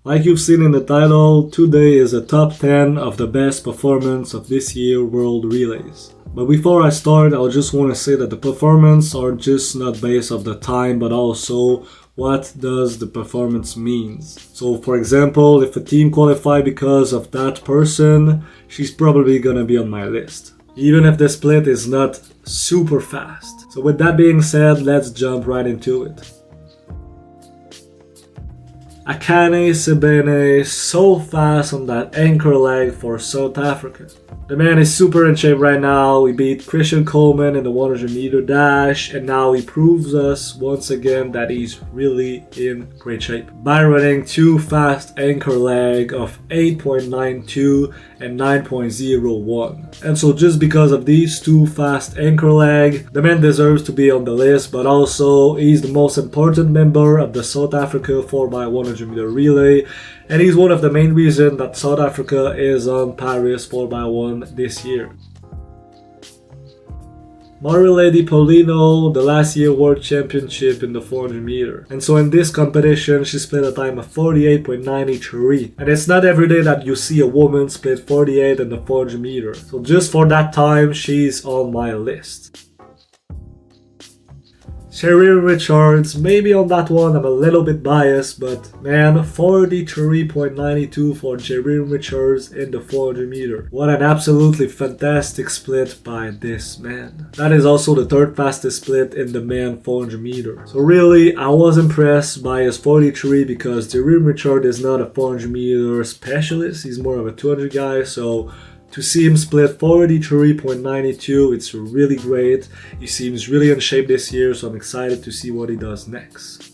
Like you've seen in the title, today is a top 10 of the best performance of this year World Relays. But before I start, I just want to say that the performance are just not based off the time, but also what does the performance means. So for example, if a team qualify because of that person, she's probably gonna be on my list, even if the split is not super fast. So with that being said, let's jump right into it. Akane Sebene so fast on that anchor leg for South Africa. The man is super in shape right now. We beat Christian Coleman in the 100 meter dash, and now he proves us once again that he's really in great shape by running two fast anchor leg of 8.92 and 9.01. And so just because of these two fast anchor leg, the man deserves to be on the list, but also he's the most important member of the South Africa 4x100 meter relay, and he's one of the main reasons that South Africa is on Paris 4x1 this year. Marilady Paulino, the last year World Championship in the 400 meter. And so in this competition, she split a time of 48.93. And it's not every day that you see a woman split 48 in the 400 meter. So just for that time, she's on my list. Cheryl Richards, maybe on that one I'm a little bit biased, but man, 43.92 for Cheryl Richards in the 400 meter. What an absolutely fantastic split by this man. That is also the third fastest split in the man 400 meter. So really, I was impressed by his 43 because Cheryl Richards is not a 400 meter specialist, he's more of a 200 guy, so to see him split 43.92, it's really great. He seems really in shape this year, so I'm excited to see what he does next.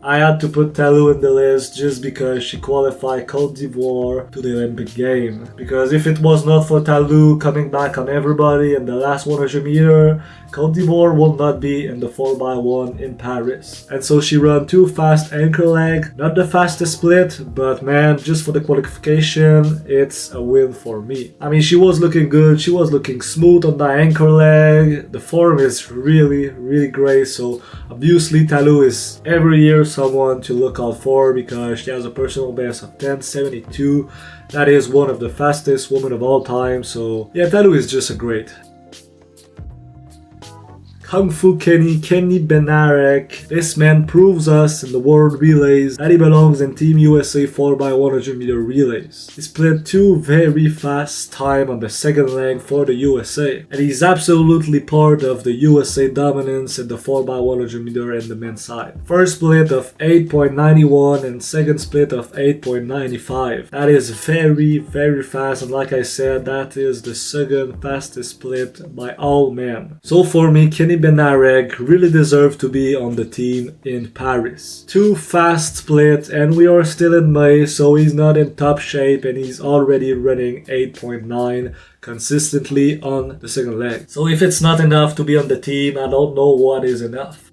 I had to put Talou in the list just because she qualified Côte d'Ivoire to the Olympic Games. Because if it was not for Talou coming back on everybody in the last 100 meter, Côte d'Ivoire will not be in the 4x1 in Paris. And so she ran two fast anchor leg, not the fastest split, but man, just for the qualification, it's a win for me. I mean, she was looking good, she was looking smooth on the anchor leg, the form is really great, so obviously Talou is every year someone to look out for because she has a personal best of 10.72. That is one of the fastest women of all time, so yeah, Talou is just a great. Kung Fu Kenny Benarek. This man proves us in the World Relays that he belongs in Team USA 4x100 meter relays. He split two very fast time on the second leg for the USA, and he's absolutely part of the USA dominance in the 4x100 meter in the men's side. First split of 8.91 and second split of 8.95. That is very fast, and like I said, that is the second fastest split by all men. So for me, Kenny Benarek really deserves to be on the team in Paris. Two fast split, and we are still in May, so he's not in top shape and he's already running 8.9 consistently on the second leg. So if it's not enough to be on the team, I don't know what is enough.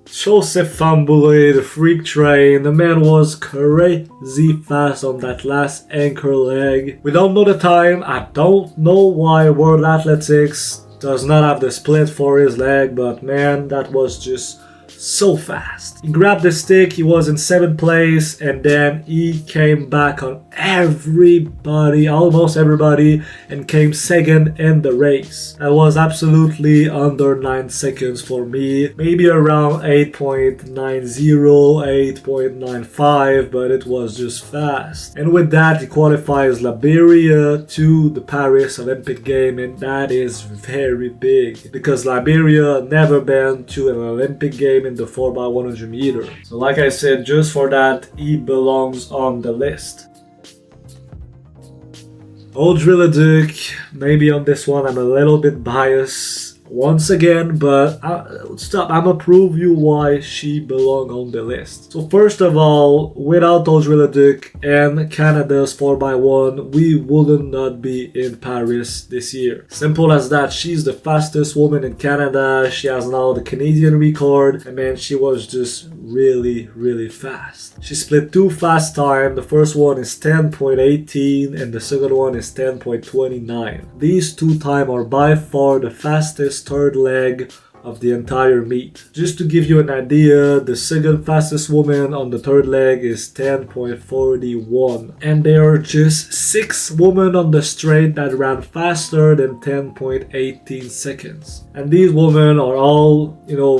Joseph Fahnbulleh, the freak train, the man was crazy fast on that last anchor leg. We don't know the time, I don't know why World Athletics does not have the split for his leg, but man, that was just so fast. He grabbed the stick, he was in 7th place, and then he came back on everybody, almost everybody, and came second in the race. That was absolutely under 9 seconds for me, maybe around 8.90, 8.95, but it was just fast. And with that, he qualifies Liberia to the Paris Olympic Game, and that is very big because Liberia never been to an Olympic game in the 4x100 meter. So like I said, just for that, he belongs on the list. Audrey Leduc, maybe on this one I'm a little bit biased once again, but stop, I'ma prove you why she belong on the list. So first of all, without Audrey Leduc and Canada's 4x1, we wouldn't not be in Paris this year. Simple as that. She's the fastest woman in Canada, she has now the Canadian record, and man, she was just really fast. She split two fast time, the first one is 10.18 and the second one is 10.29. These two time are by far the fastest third leg of the entire meet. Just to give you an idea, the second fastest woman on the third leg is 10.41, and there are just 6 women on the straight that ran faster than 10.18 seconds. And these women are all,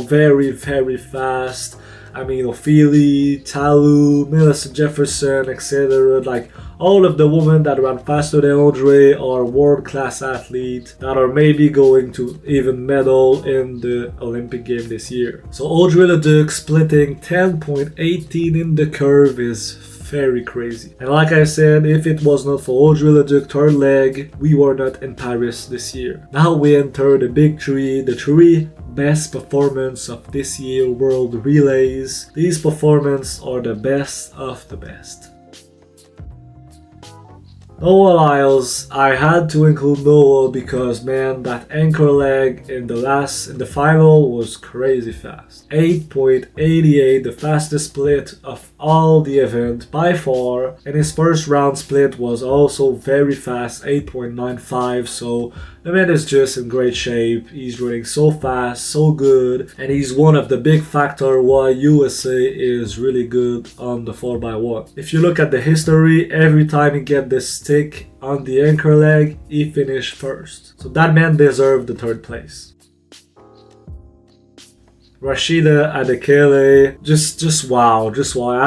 very, very fast. I mean, Ophelia, Talu, Melissa Jefferson, etc. Like, all of the women that ran faster than Audrey are world-class athletes that are maybe going to even medal in the Olympic game this year. So Audrey Leduc splitting 10.18 in the curve is very crazy. And like I said, if it was not for Audrey Leduc third leg, we were not in Paris this year. Now we enter the big three, the 3 best performance of this year World Relays. These performances are the best of the best. Noah Lyles, I had to include Noah because, man, that anchor leg in the final was crazy fast. 8.88, the fastest split of all the event by far, and his first round split was also very fast, 8.95, so the man is just in great shape. He's running so fast, so good, and he's one of the big factors why USA is really good on the 4x1. If you look at the history, every time he get the stick on the anchor leg, he finished first. So that man deserved the third place. Rashida Adekele, just wow. I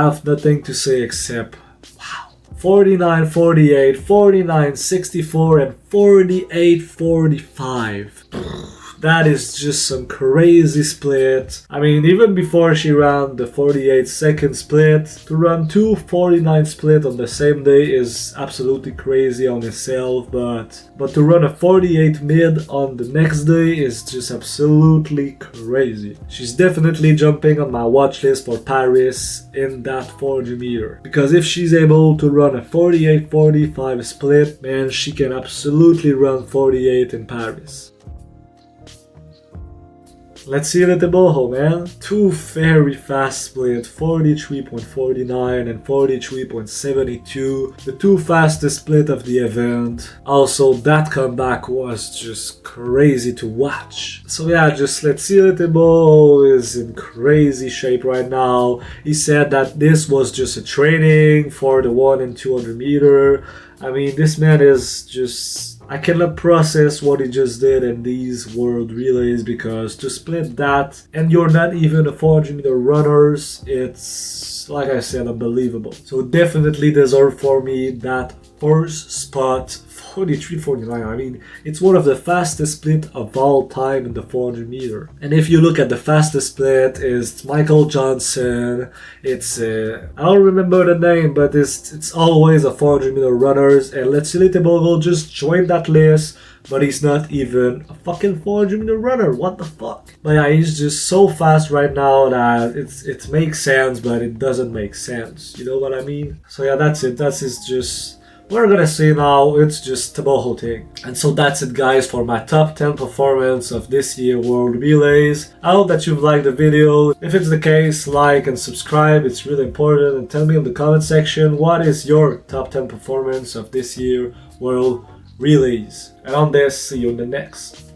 have nothing to say except wow. 49.48, 49.64, and 48.45. That is just some crazy split. I mean, even before she ran the 48-second split, to run 2:49 split on the same day is absolutely crazy on itself, but to run a 48 mid on the next day is just absolutely crazy. She's definitely jumping on my watch list for Paris in that 400 meter. Because if she's able to run a 48-45 split, man, she can absolutely run 48 in Paris. Let's see the Boho, man. 2 very fast split, 43.49 and 43.72. The 2 fastest split of the event. Also, that comeback was just crazy to watch. So yeah, just let's see the Boho is in crazy shape right now. He said that this was just a training for the 1 and 200 meter. I mean, this man is just... I cannot process what he just did in these World Relays, because to split that and you're not even a 400 meter runners, it's, like I said, unbelievable. So definitely deserve for me that first spot. 43.49. I mean, it's one of the fastest split of all time in the 400 meter. And if you look at the fastest split, is Michael Johnson. It's I don't remember the name, but it's always a 400 meter runners. And Letsile Tebogo just joined that list, but he's not even a fucking 400 meter runner. What the fuck? But yeah, he's just so fast right now that it makes sense, but it doesn't make sense. You know what I mean? So yeah, that's it. That's just... We're gonna say now it's just Teboho thing. And so that's it, guys, for my top 10 performance of this year World Relays. I hope that you've liked the video. If it's the case, like and subscribe, it's really important, and tell me in the comment section what is your top 10 performance of this year World Relays. And on this, see you in the next.